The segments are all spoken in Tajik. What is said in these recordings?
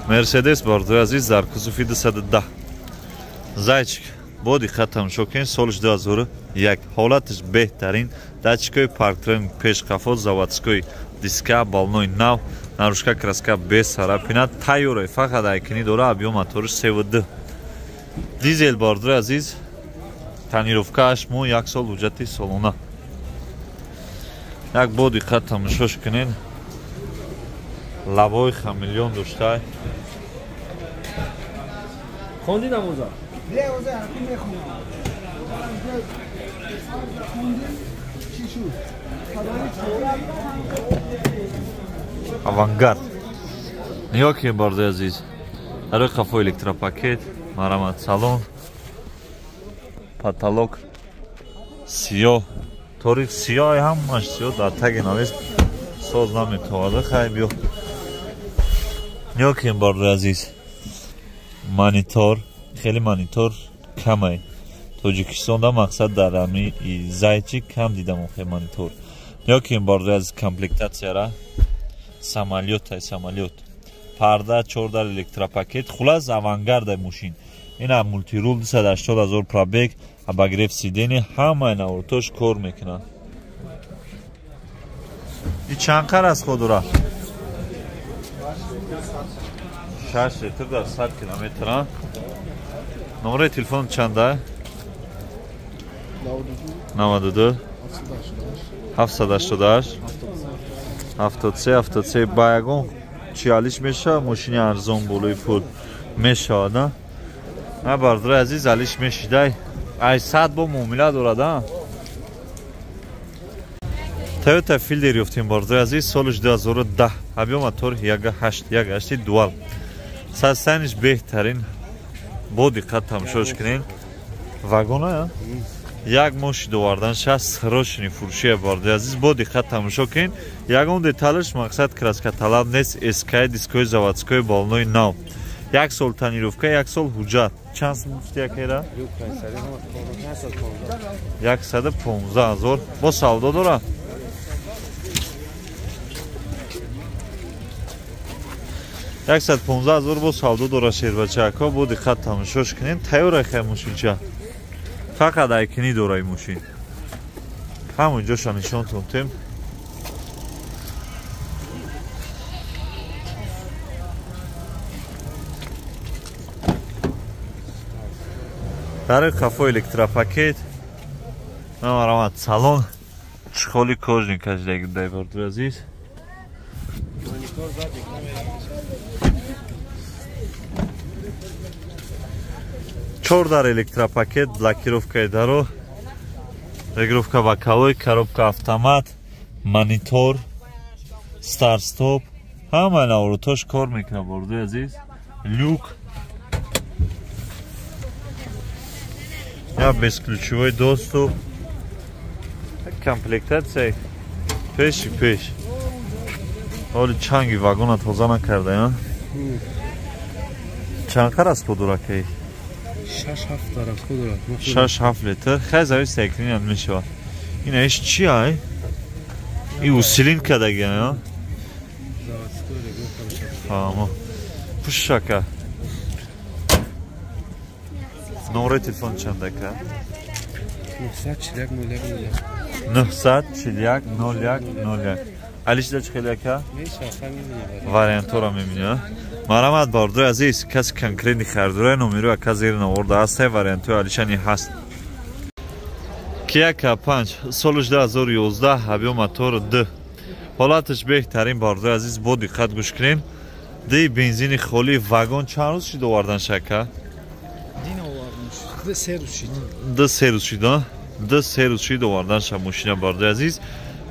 Mercedes bordi aziz dar кузови 210. Зайчик боди хатам шокин солиш 2001 ҳолатиш беҳтарин датчикои парктрони пешқафо заводской диска балной нав нарушка краска без сарапина тайёре фақат айкини дора объем моториш 3.2 дизел борди азиз танировкааш мо 1 сол ҳуҷҷати солона як боди хатам шошкинен лабои хамелеон доштай خوندی نموزا؟ نه اوزا حتی میخونم چی شد؟ авангард ниҳо борди азиз дарои қафо электропакет марамат салон потолок сиёҳ торик сиёҳи ҳамаш сиёҳ дар таги навес соз наметавода хай биё ниҳо борди азиз монитор хеле монитор камай тоҷикистонда мақсад дар ами зайчи кам дидам охе монитор ниҳо борди аз комплектатсияра самолётай самолёт парда 4 дар электропакет хулас авангардай мошин ина мултирул 280 000 пробег обогрев сидени ҳамаи наворотош кор мекунад и чанд қар аст ходура 6 литр дар 100 километр номери телефон чанда 92 788 73 ба ягон чиялиш мешавад мошини арзон болои пул мешавад на бардори азиз алиш мешидай ай 100 бо муомила дорад Toyota Fielder ёфтем бардори азиз солиш 2010 объем мотори 1.8 дуал састаниш беҳтарин бо диққат тамошош кунед вагона як моши довардан шаст сирошини фурӯшия бардори азиз бо диққат тамошо кунед ягон деталаш мақсад краска талаб нест СК дискои заводской болной нав 1 сол танировка 1 сол ҳуҷҷат чанд муфтиякера 115 000 бо савдо дора 115 000 бо савдо дора шербачако бо диққат тамошош кунед тайёра хай мошинча фақат айкини дора ин мошин ҳамон ҷоша нишон тунтем дарои қафо электропакет намарамад салон чхоли кожни каждаги дай бардур азиз чор дар электропакет блокировкаи даро регулировка боковой коробка автомат монитор старт стоп ҳамаи наворотош кор мекунад бардур азиз люк я бесключевой доступ комплектация пеши пеш ҳоли чанги вагона тоза накарда чанд қар аст ходуракаи 6-7 литр хай зависи якринам мешавад ина иш чи ай и усилин кадагия фаҳмо пушака номери телефон чандака 941 01 алишда чихеляка вариантора мебинӣ марамат бардур азиз каси конкретни хардураи номеру ака зери наворда ҳастай вариантои алишани ҳаст Kia K5 солиш 2011 объем мотор D ҳолатиш беҳтарин бардур азиз бо диққат гӯш кунед ди бензини холӣ вагон чанд рӯз шид овардан шака д се рӯз шид овардан ша мошина бардур азиз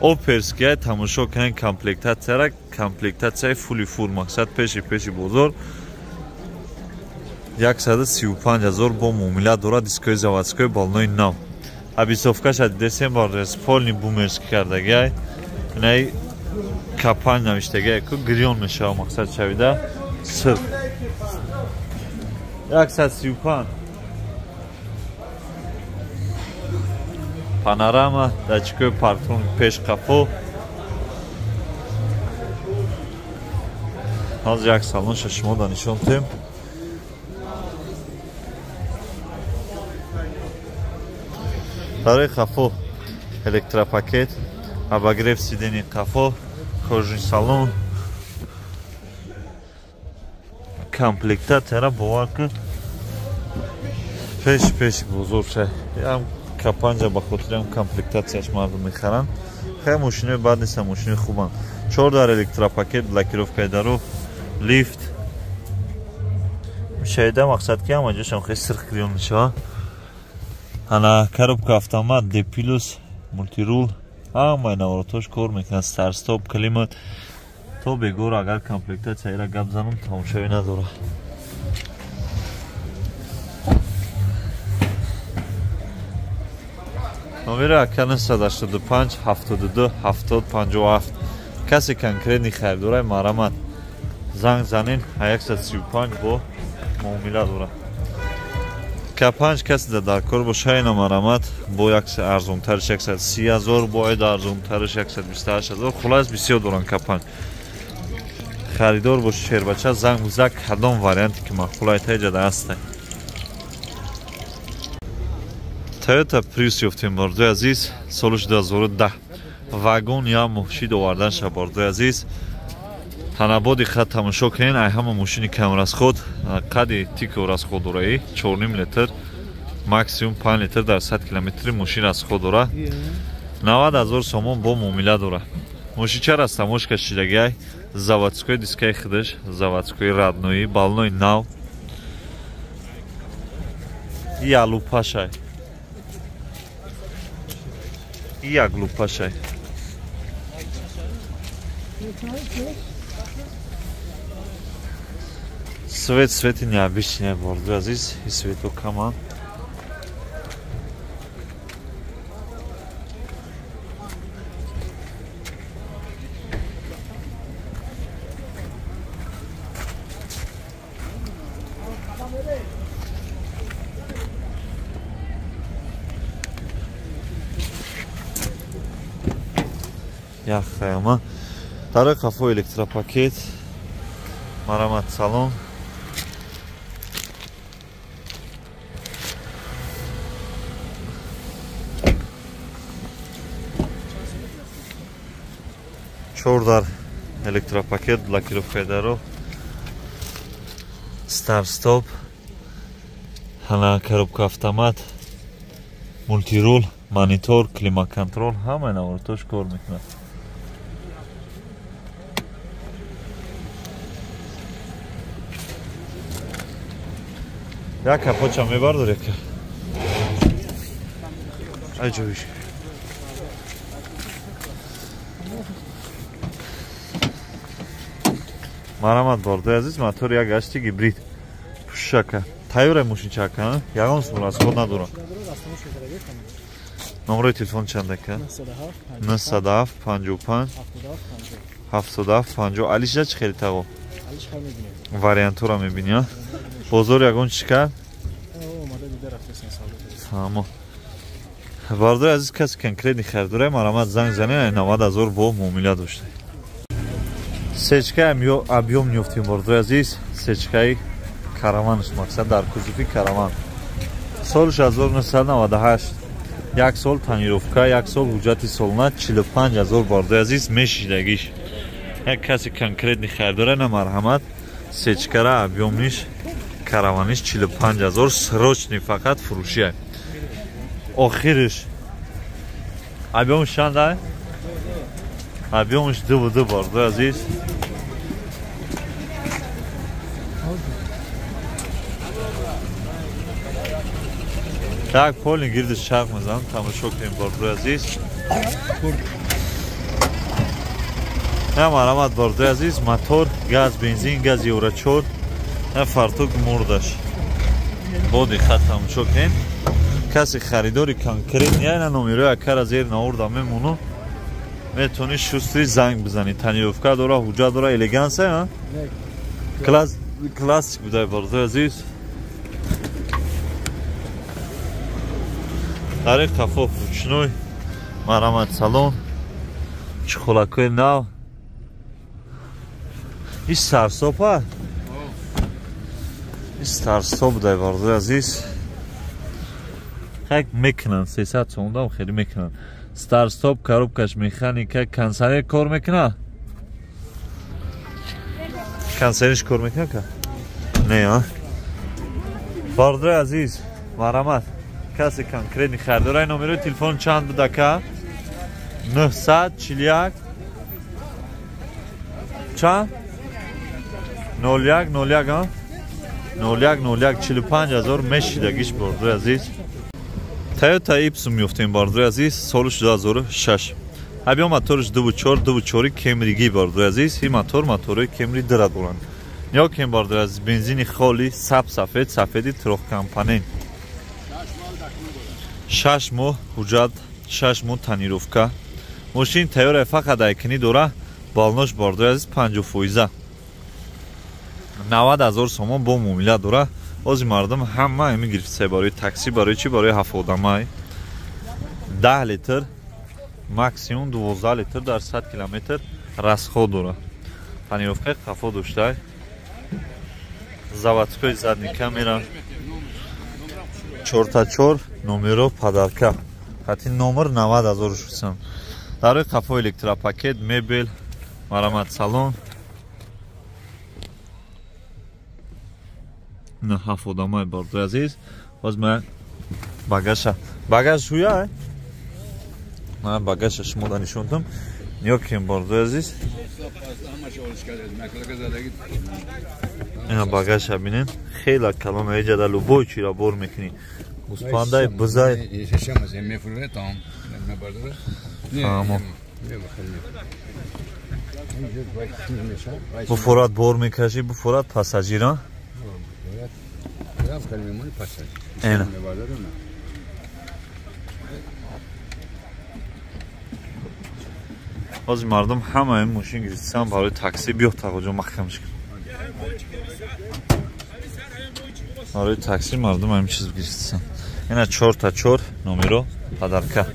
оперския тамошо кунед комплектатсияра комплектатсияи фули фур мақсад пеши бозор 135 000 бо муомила дора дискои заводской болной нав абисовкаша дидесем бардур полни бумерски кардагиай инаи K5 навиштагиай ку гирён мешава мақсад шавида сир 135 панорама датчикои парктрони пешқафо ҳозир як салонша шумо да нишон дем. барои қафо электропакет, обогрев сидени қафо, кожаный салон, комплектатора бовар ки пеш бузургша. Ям капанҷа ба хотири ам комплектатсияш мардум мехаранд. Хеле мошинои бад нестанд, мошинои хубанд. 4 дар электропакет, блокировкаи дару, лифт. Шайда мақсад ки ҳама ҷошам хеле сирх гирён мешава. Ана коробка автомат, D+, мультирул, ҳамаи наворотош кор мекунад. Старстоп, климат. То бегор агар комплектатсияира гап занам тамошоӣ надора. номери акани 185 72 70 57. Касе конкретни харидораи марамат занг занин 135 бо муомила дора. К5 касе дар кор боша ина марамат бо як арзонтариш 130,000 бо оид арзонтариш 128,000. Хулас бисёр доранд К5. Харидор бош шербача занг бузак кадом варианте ки мақбулаи таҷада ҳастад. Toyota Prius ёфтем бордои азиз, солиш 2010. Вагон я мошин овардан шаб бордои азиз. Танабоди хат тамошо кунед, ай ҳама мошини камрасход, қади тико расход дораи 4.5 литр, максимум 5 литр дар 100 км мошин расход дора. 90,000 сомон бо муомила дора. Мошинчара тамошка шидагиай, заводской дискаи хидиш, заводской раднои, балнои нав. Я лупашай. Як лупашай. Свет необычный бордои азиз, и светокаман. Як хайма. Дарои қафо электропакет, марамат салон. Чордар электропакет, блокировкаи даро, старт-стоп, ҳана коробка автомат, мультирул, монитор, климат-контрол, ҳамаи наворотош кор мекунад. Як капоча мебардоред ка? Ай ҷоиш. марамат бордои азиз, мотори як гашти гибрид. Пушака. Тайёра мошинчака, ягон сум расход надора. номерои телефон чандака? 97 55 77 50. Алиша чӣ хеле таво? Вариантура мебини, а? Бозор ягон чика? Тамо. Бордои азиз каси конкретни харидораи марамат занг занин 90,000 бо муомила дошта. Сечкаи объем ёфтем бордои азиз, сечкаи караванш мақсад дар кузуфи караван. Солиш 1998. Як сол тонировка, як сол ҳуҷҷати солна 45,000 бордои азиз мешидагиш. Як каси конкретни харидора на марҳамат сечкара объемниш караваниш 45,000 срочни фақат фурӯшия. Охириш объемш чанда? Объемш DVD бордои азиз. Так полин гирди шарқ мезанам, тамошо кунем бордои азиз. Я марамат бордои азиз, мотор, газ, бензин, газ евро 4, я фартук мурдаш. Боди хат тамошо кунем. Каси харидори конкретни айна номерои акара зер наорда мемону. Метони шустри занг бизани. Тонировка дора, ҳуҷҷат дора, элеганса, а? Классик будай бордои азиз. Дари қафо ручной, марамат салон, чухолакои нав. این سرساب ها این سرساب دای برده عزیز خیلی میکنن 300 سوم هم خیلی میکنن سرساب کاروبکش میخانیکه کنسری کار میکنه کنسریش کار میکنه که نه ها برده عزیز مرحمت کسی کنکرینی خرده رای نمره تلفن چند بوده که 941 چند 01 ها 01 45000 مشیدگیش برده عزیز تویوتا ایپسو میفتیم برده عزیز سالش 2006 ابی موتورش 2.4 کمریگی برده عزیز این موتوری کمری داره دارن یا کم برده از بنزین خالی سفیدی تروخ کمپانی 6 ماه حجت 6 ماه تنیروفکا ماشین تیار فقط ایکنی دوره بالناش برده عزیز 50% 90000 سوم با معامله دوره از مردم همه میگرفته برای تاکسی برای چی برای 7 آدمای 10 لیتر ماکسیموم 12 لیتر در 100 کیلومتر راسخو دوره تنیروفکا قفا داشته заводской задний камера 4x4 номеро подарка хати номер 90000 шусам дар қафо электропакет мебел марамат салон на ҳафодамай барду азиз боз ма багаж шуя ма багаж шумо да нишондам ё кем барду азиз اینا باگاش ببینین خیلی کلام ایجاد لوبوی چی را بر میکنی گوسپندای بزای تمام bu Fırat bor میکشی bu Fırat pasajira اینا از مردم همه این ماشین گرفتن برای تاکسی بیاد تقاضا محکمش کن برای تاکسی مردم همین چیز گرفتن اینا 4x4 номеро подарка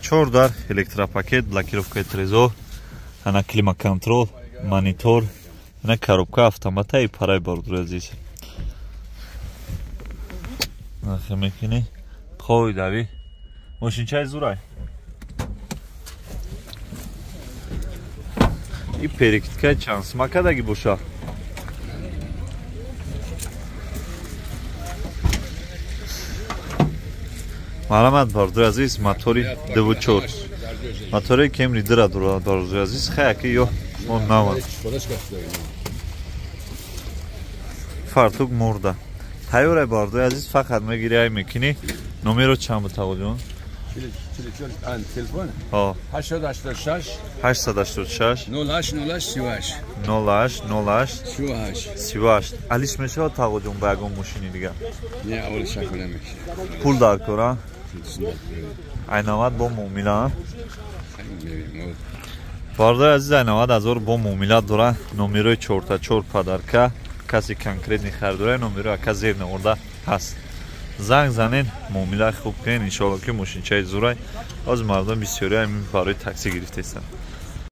чордар электропакет блокировка трезо ана климат-контроль монитор ана коробка автомата и парай бордур азиз нахе мекини хой дави машинчай зурай и перекидка чанс макадаги боша марамат бордур азиз мотори 2.4 мотори кемри дира дордур азиз хаяки ё он нава фартук мурда тайёрай бордур азиз фақат мегирай мекини номеро чанд бутавоҷон تلفن ها 886 886 08 38 алиш мешавад тағоҷон ба ягон мошини дигар не аввалиш шакл намешавад пул дар кора айнавад бо муомила бардои азиз айнавад азор бо муомила дора номерои 4x4 падарка каси конкретни хардора номеро ака зер наварда ҳаст занг занен муомила хуб кунен иншоалло ки мошинчаи зурай аз мардум бисёри ҳамин барои такси гирифтаистанд